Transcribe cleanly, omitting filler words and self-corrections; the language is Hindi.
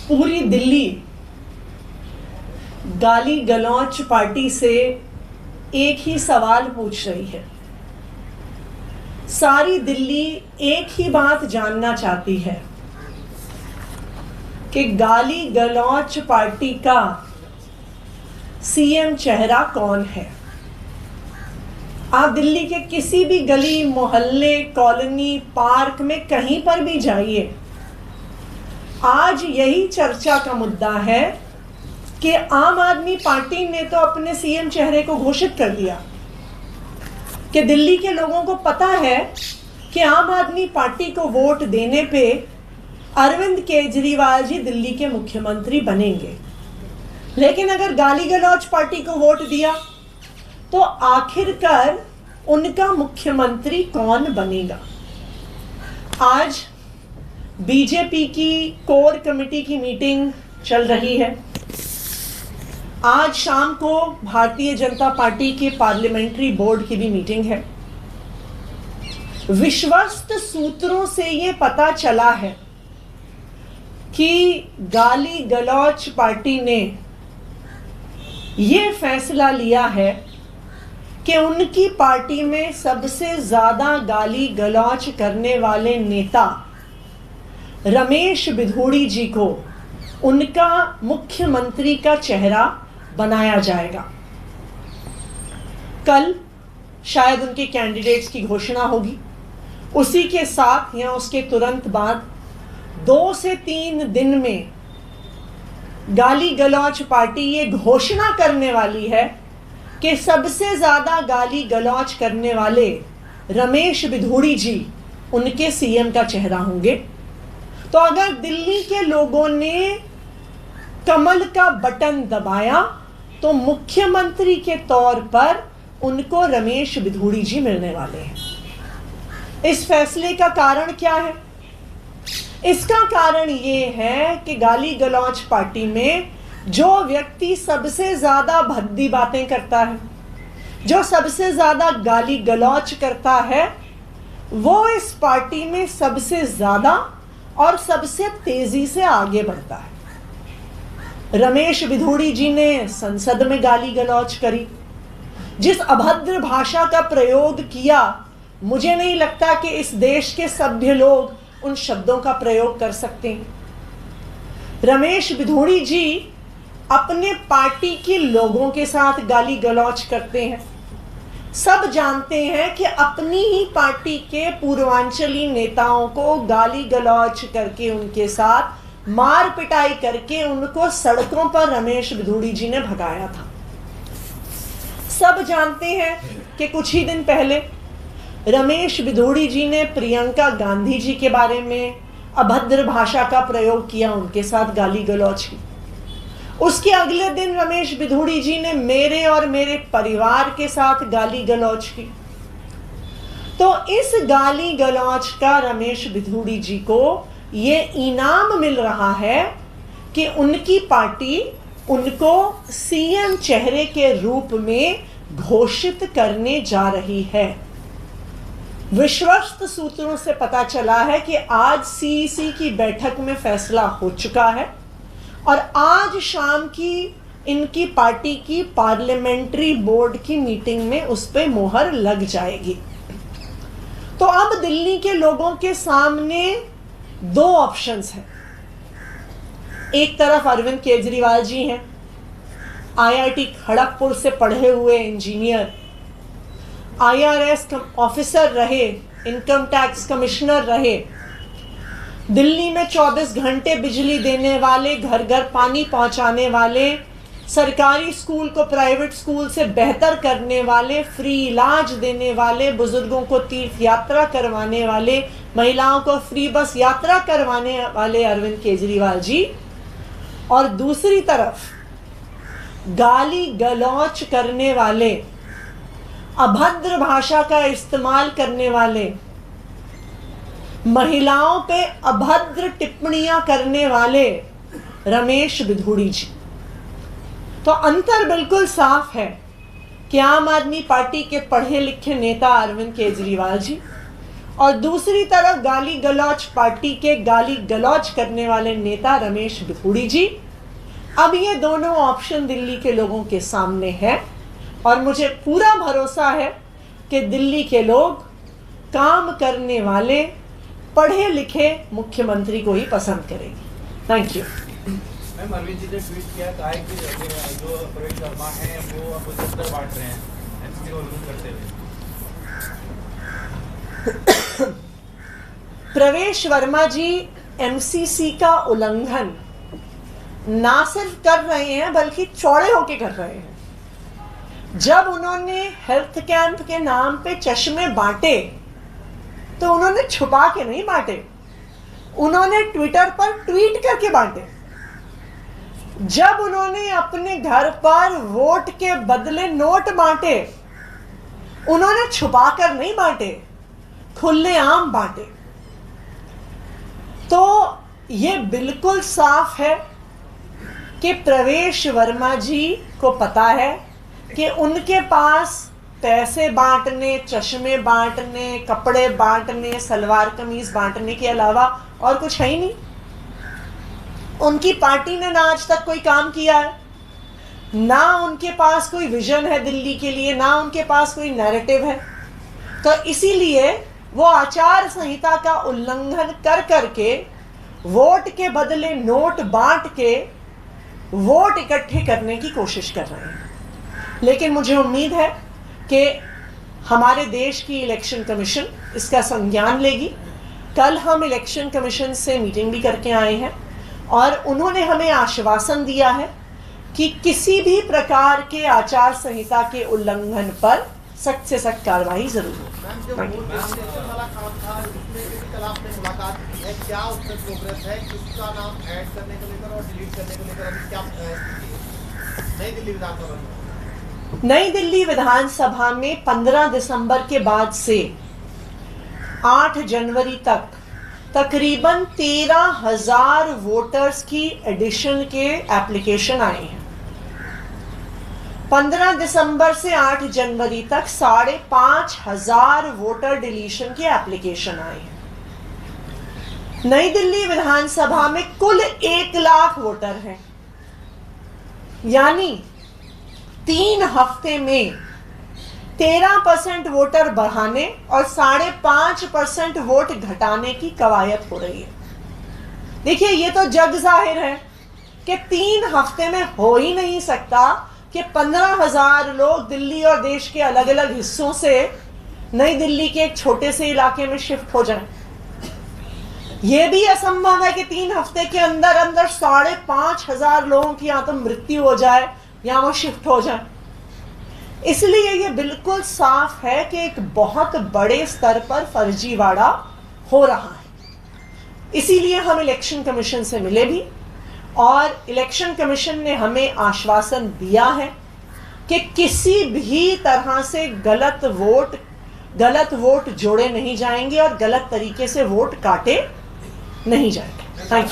पूरी दिल्ली गाली गलौच पार्टी से एक ही सवाल पूछ रही है। सारी दिल्ली एक ही बात जानना चाहती है कि गाली गलौच पार्टी का सीएम चेहरा कौन है। आप दिल्ली के किसी भी गली मोहल्ले कॉलोनी पार्क में कहीं पर भी जाइए, आज यही चर्चा का मुद्दा है कि आम आदमी पार्टी ने तो अपने सीएम चेहरे को घोषित कर दिया कि दिल्ली के लोगों को पता है कि आम आदमी पार्टी को वोट देने पे अरविंद केजरीवाल जी दिल्ली के मुख्यमंत्री बनेंगे। लेकिन अगर गाली गलौच पार्टी को वोट दिया तो आखिरकार उनका मुख्यमंत्री कौन बनेगा। आज बीजेपी की कोर कमेटी की मीटिंग चल रही है। आज शाम को भारतीय जनता पार्टी के पार्लियामेंट्री बोर्ड की भी मीटिंग है। विश्वस्त सूत्रों से ये पता चला है कि गाली गलौच पार्टी ने ये फैसला लिया है कि उनकी पार्टी में सबसे ज्यादा गाली गलौच करने वाले नेता रमेश बिधूड़ी जी को उनका मुख्यमंत्री का चेहरा बनाया जाएगा। कल शायद उनके कैंडिडेट्स की घोषणा होगी। उसी के साथ या उसके तुरंत बाद 2 से 3 दिन में गाली गलौच पार्टी ये घोषणा करने वाली है कि सबसे ज्यादा गाली गलौच करने वाले रमेश बिधूड़ी जी उनके सीएम का चेहरा होंगे। तो अगर दिल्ली के लोगों ने कमल का बटन दबाया तो मुख्यमंत्री के तौर पर उनको रमेश बिधूड़ी जी मिलने वाले हैं। इस फैसले का कारण क्या है? इसका कारण ये है कि गाली गलौच पार्टी में जो व्यक्ति सबसे ज्यादा भद्दी बातें करता है, जो सबसे ज्यादा गाली गलौच करता है, वो इस पार्टी में सबसे ज्यादा और सबसे तेजी से आगे बढ़ता है। रमेश बिधूड़ी जी ने संसद में गाली गलौच करी, जिस अभद्र भाषा का प्रयोग किया, मुझे नहीं लगता कि इस देश के सभ्य लोग उन शब्दों का प्रयोग कर सकते हैं। रमेश बिधूड़ी जी अपने पार्टी के लोगों के साथ गाली गलौच करते हैं। सब जानते हैं कि अपनी ही पार्टी के पूर्वांचली नेताओं को गाली गलौच करके उनके साथ मार पिटाई करके उनको सड़कों पर रमेश बिधूड़ी जी ने भगाया था। सब जानते हैं कि कुछ ही दिन पहले रमेश बिधूड़ी जी ने प्रियंका गांधी जी के बारे में अभद्र भाषा का प्रयोग किया, उनके साथ गाली गलौच की। उसके अगले दिन रमेश बिधूड़ी जी ने मेरे और मेरे परिवार के साथ गाली गलौच की। तो इस गाली गलौच का रमेश बिधूड़ी जी को ये इनाम मिल रहा है कि उनकी पार्टी उनको सीएम चेहरे के रूप में घोषित करने जा रही है। विश्वस्त सूत्रों से पता चला है कि आज सीईसी की बैठक में फैसला हो चुका है और आज शाम की इनकी पार्टी की पार्लियामेंट्री बोर्ड की मीटिंग में उस पर मोहर लग जाएगी। तो अब दिल्ली के लोगों के सामने 2 ऑप्शंस हैं। एक तरफ अरविंद केजरीवाल जी हैं, आईआईटी खड़गपुर से पढ़े हुए इंजीनियर, आईआरएस ऑफिसर रहे, इनकम टैक्स कमिश्नर रहे, दिल्ली में 24 घंटे बिजली देने वाले, घर घर पानी पहुंचाने वाले, सरकारी स्कूल को प्राइवेट स्कूल से बेहतर करने वाले, फ्री इलाज देने वाले, बुजुर्गों को तीर्थ यात्रा करवाने वाले, महिलाओं को फ्री बस यात्रा करवाने वाले अरविंद केजरीवाल जी, और दूसरी तरफ गाली गलौच करने वाले, अभद्र भाषा का इस्तेमाल करने वाले, महिलाओं पे अभद्र टिप्पणियां करने वाले रमेश बिधूड़ी जी। तो अंतर बिल्कुल साफ है कि आम आदमी पार्टी के पढ़े लिखे नेता अरविंद केजरीवाल जी और दूसरी तरफ गाली गलौज पार्टी के गाली गलौज करने वाले नेता रमेश बिपुड़ी जी। अब ये दोनों ऑप्शन दिल्ली के लोगों के सामने है और मुझे पूरा भरोसा है कि दिल्ली के लोग काम करने वाले पढ़े लिखे मुख्यमंत्री को ही पसंद करेंगे। Thank you. Ma'am, Arvind ji ने ट्वीट किया, कहा है कि जो प्रवेश वर्मा है वो अब दफ्तर बांट रहे हैं एमसीसी को विरोध करते हुए। प्रवेश वर्मा जी एमसीसी का उल्लंघन ना सिर्फ कर रहे हैं बल्कि चौड़े होके कर रहे हैं। जब उन्होंने हेल्थ कैंप के नाम पे चश्मे बांटे तो उन्होंने छुपा के नहीं बांटे, उन्होंने ट्विटर पर ट्वीट करके बांटे। जब उन्होंने अपने घर पर वोट के बदले नोट बांटे, उन्होंने छुपा कर नहीं बांटे, खुलेआम बांटे। तो ये बिल्कुल साफ है कि प्रवेश वर्मा जी को पता है कि उनके पास पैसे बांटने, चश्मे बांटने, कपड़े बांटने, सलवार कमीज बांटने के अलावा और कुछ है ही नहीं। उनकी पार्टी ने ना आज तक कोई काम किया है, ना उनके पास कोई विजन है दिल्ली के लिए, ना उनके पास कोई नैरेटिव है। तो इसीलिए वो आचार संहिता का उल्लंघन कर करके वोट के बदले नोट बांट के वोट इकट्ठे करने की कोशिश कर रहे हैं। लेकिन मुझे उम्मीद है कि हमारे देश की इलेक्शन कमीशन इसका संज्ञान लेगी। कल हम इलेक्शन कमीशन से मीटिंग भी करके आए हैं और उन्होंने हमें आश्वासन दिया है कि किसी भी प्रकार के आचार संहिता के उल्लंघन पर सख्त से सख्त कार्रवाई जरूर होगी। नई दिल्ली विधानसभा में 15 दिसंबर के बाद से 8 जनवरी तक तकरीबन 13,000 वोटर्स की एडिशन के एप्लीकेशन आए हैं। 15 दिसंबर से 8 जनवरी तक 5,500 वोटर डिलीशन के एप्लीकेशन आए हैं। नई दिल्ली विधानसभा में कुल 1 लाख वोटर हैं, यानी 3 हफ्ते में 13% वोटर बढ़ाने और 5.5% वोट घटाने की कवायद हो रही है। देखिए, ये तो जग जाहिर है कि 3 हफ्ते में हो ही नहीं सकता कि 15,000 लोग दिल्ली और देश के अलग अलग हिस्सों से नई दिल्ली के एक छोटे से इलाके में शिफ्ट हो जाएं। यह भी असंभव है कि 3 हफ्ते के अंदर अंदर 5,500 लोगों की या तो मृत्यु हो जाए या वो शिफ्ट हो जाए। इसलिए ये बिल्कुल साफ है कि एक बहुत बड़े स्तर पर फर्जीवाड़ा हो रहा है। इसीलिए हम इलेक्शन कमीशन से मिले भी और इलेक्शन कमीशन ने हमें आश्वासन दिया है कि किसी भी तरह से गलत वोट जोड़े नहीं जाएंगे और गलत तरीके से वोट काटे नहीं जाएंगे। Thank you.